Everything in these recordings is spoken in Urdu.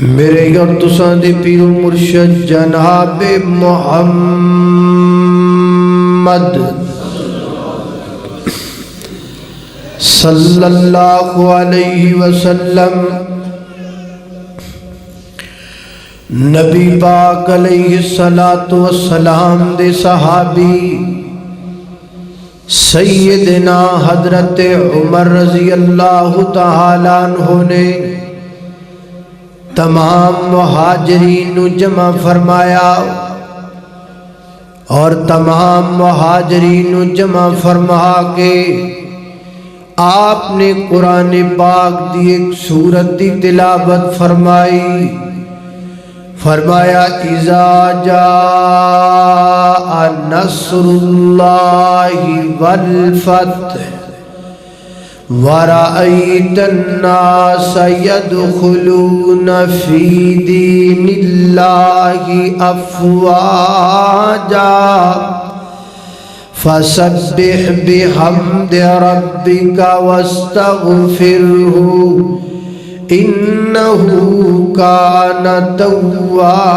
میرے اور تساں دے پیر و مرشد جناب محمد صلی اللہ علیہ وسلم نبی پاک علیہ السلام دے صحابی سیدنا حضرت عمر رضی اللہ تعالیٰ عنہ نے تمام مہاجرین جمع فرمایا اور تمام مہاجرین جمع فرما کے آپ نے قرآن پاک دی ایک سورت دی تلاوت فرمائی. فرمایا اذا جاء نصر اللہ والفتح ورأيت الناس يدخلون في دين الله أفواجا فسبح بحمد ربك واستغفره إنه كان توابا.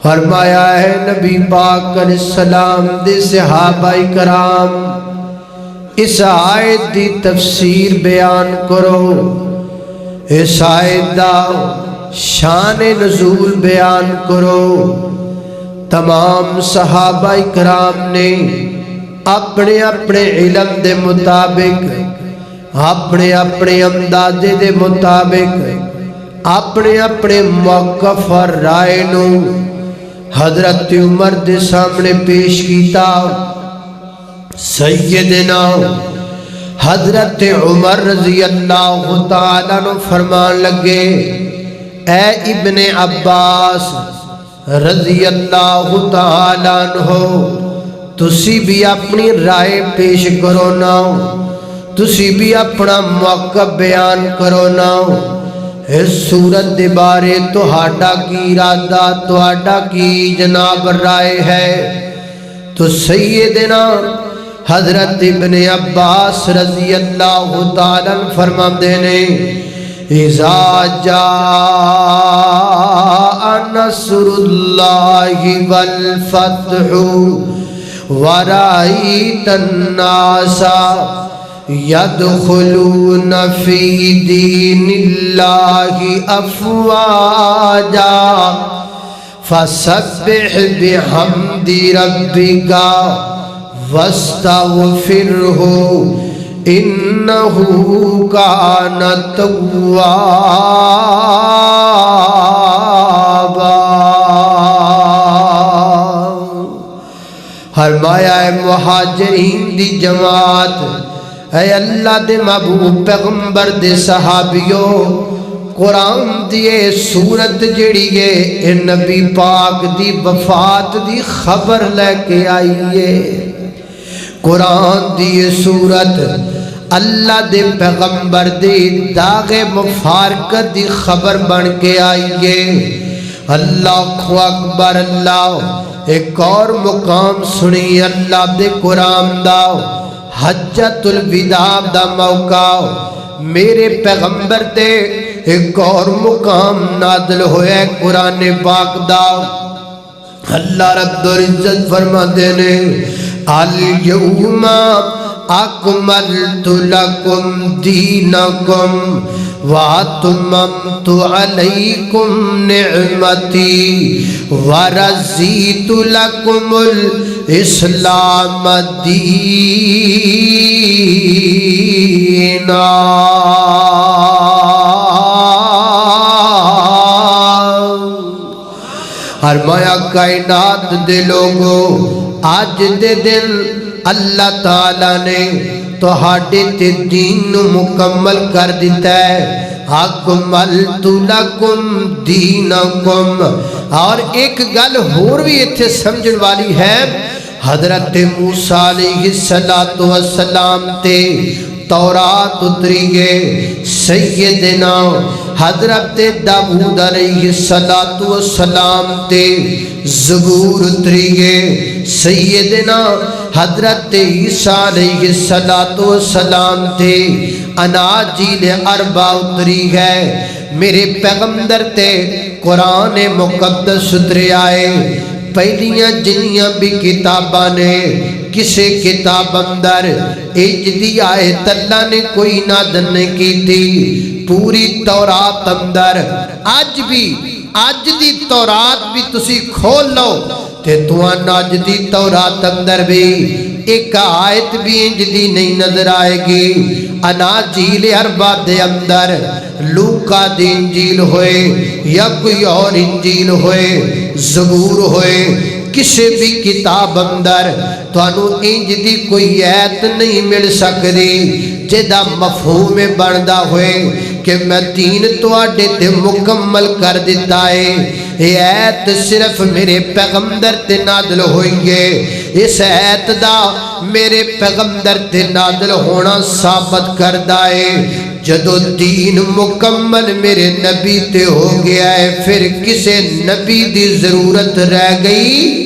فرمایا ہے نبی پاک علیہ السلام دے صحابہ کرام اس آیت دی تفسیر بیان کرو، اس آیت دا شان نزول بیان کرو. تمام صحابہ کرام نے اپنے اپنے علم دے مطابق، اپنے اپنے اندازے دے مطابق، اپنے اپنے موقف اور رائے نو حضرت عمر دے سامنے پیش کیتا. سیدنا حضرت عمر رضی اللہ تعالیٰ عنہ فرمان لگے اے ابن عباس رضی اللہ تعالیٰ عنہ تسی بھی اپنی رائے پیش کرو نا، تسی بھی اپنا موقف بیان کرو نا. اس سورت دے بارے تہاڈا کی ارادہ، تہاڈا کی جناب رائے ہے؟ تو سیدنا حضرت ابن عباس رضی اللہ تعالیٰ عنہ فرماندے نے اذا جاء نصر اللہ والفتح ورأيت الناس يدخلون في دين الله أفواجا فسبح بحمد ربك واستغفره إنه كان توابا. فرمایا ہے مہاجرین دی جماعت، اے اللہ دے محبوب پیغمبر دے صحابیوں، قرآن دیئے سورت جڑی ہے اے نبی پاک دی وفات دی خبر لے کے آئیے. قرآن دیئے سورت اللہ دے پیغمبر دے داغ مفارقت دی خبر بن کے آئیے. اللہ اکبر. اللہ ایک اور مقام سنی اللہ دے قرآن دا حجت الوداع دا موقع میرے پیغمبر دے ایک اور مقام نازل ہویا ہے قرآن پاک دا. اللہ رب العزت فرماتے نے الیوم اکملت لکم دینکم واتممت علیکم نعمتی ورضیت لکم الاسلام دینا. فرمایا کائنات دے لوگو آج دے دن اللہ تعالیٰ نے تہاڈے تے دین مکمل کر دیتا ہے. اکملت لکم دینکم. اور ایک گل اور بھی اتھے سمجھن والی ہے، حضرت موسیٰ علیہ السلام تے تورات اتری ہے، سیدنا حضرت داؤد علیہ السلام تے زبور اتری ہے، سیدنا حضرت عیسیٰ علیہ السلام تے اناجیل اربع اتری ہے، میرے پیغمبر تے قرآن مقدس اترے آئے۔ پہلیاں جنیاں بھی کتاباں نے کسے کتاب اندر اجدی آیت اللہ نے کوئی نادل نہیں کی تھی، پوری تورات اندر آج دی تورات بھی تسی کھول لو تے توان آج دی تورات اندر بھی ایک آیت بھی اجدی نہیں نظر آئے گی۔ اناجیل اربع دے اندر لوکا دی انجیل ہوئے یا کوئی اور انجیل ہوئے، زبور ہوئے، کسی بھی کتاب اندر تو انو انج دی کوئی ایت نہیں مل سکتی جیدہ مفہوم بندہ ہوئے کہ میں دین تو آڈے تے مکمل کر دیتا ہے۔ یہ ایت صرف میرے پیغمبر تے نادل ہوئی ہے، اس ایت دا میرے پیغمبر تے نادل ہونا ثابت کر دائے۔ جدو دین مکمل میرے نبی تے ہو گیا ہے، پھر کسے نبی دی ضرورت رہ گئی؟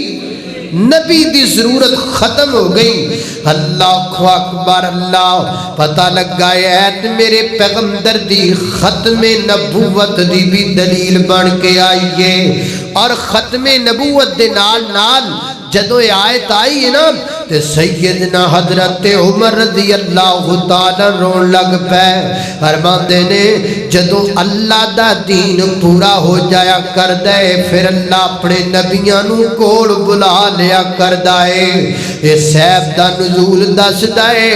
نبی دی ضرورت ختم ہو گئی۔ اللہ اکبر، اللہ پتہ لگا ایت میرے پیغمبر دی ختم نبوت دی بھی دلیل بن کے آئی ہے، اور ختم نبوت دے نال نال جدو یہ آیت آئی ہے نا تے سیدنا حضرت عمر رضی اللہ تعالیٰ رون لگ پہ، فرماندے نے جدو اللہ دا دین پورا ہو جایا کر دے پھر اللہ اپنے نبیاں نو کول بلا لیا کر دائے۔ یہ سیب دا نزول دس دائے،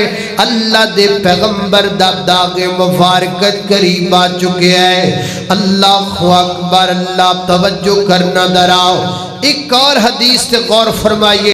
اللہ دے پیغمبر دا داغ مفارقت قریب آ چکے ہیں۔ اللہ اکبر، اللہ توجہ کرنا دراؤ۔ ایک اور حدیث تے غور فرمائیے۔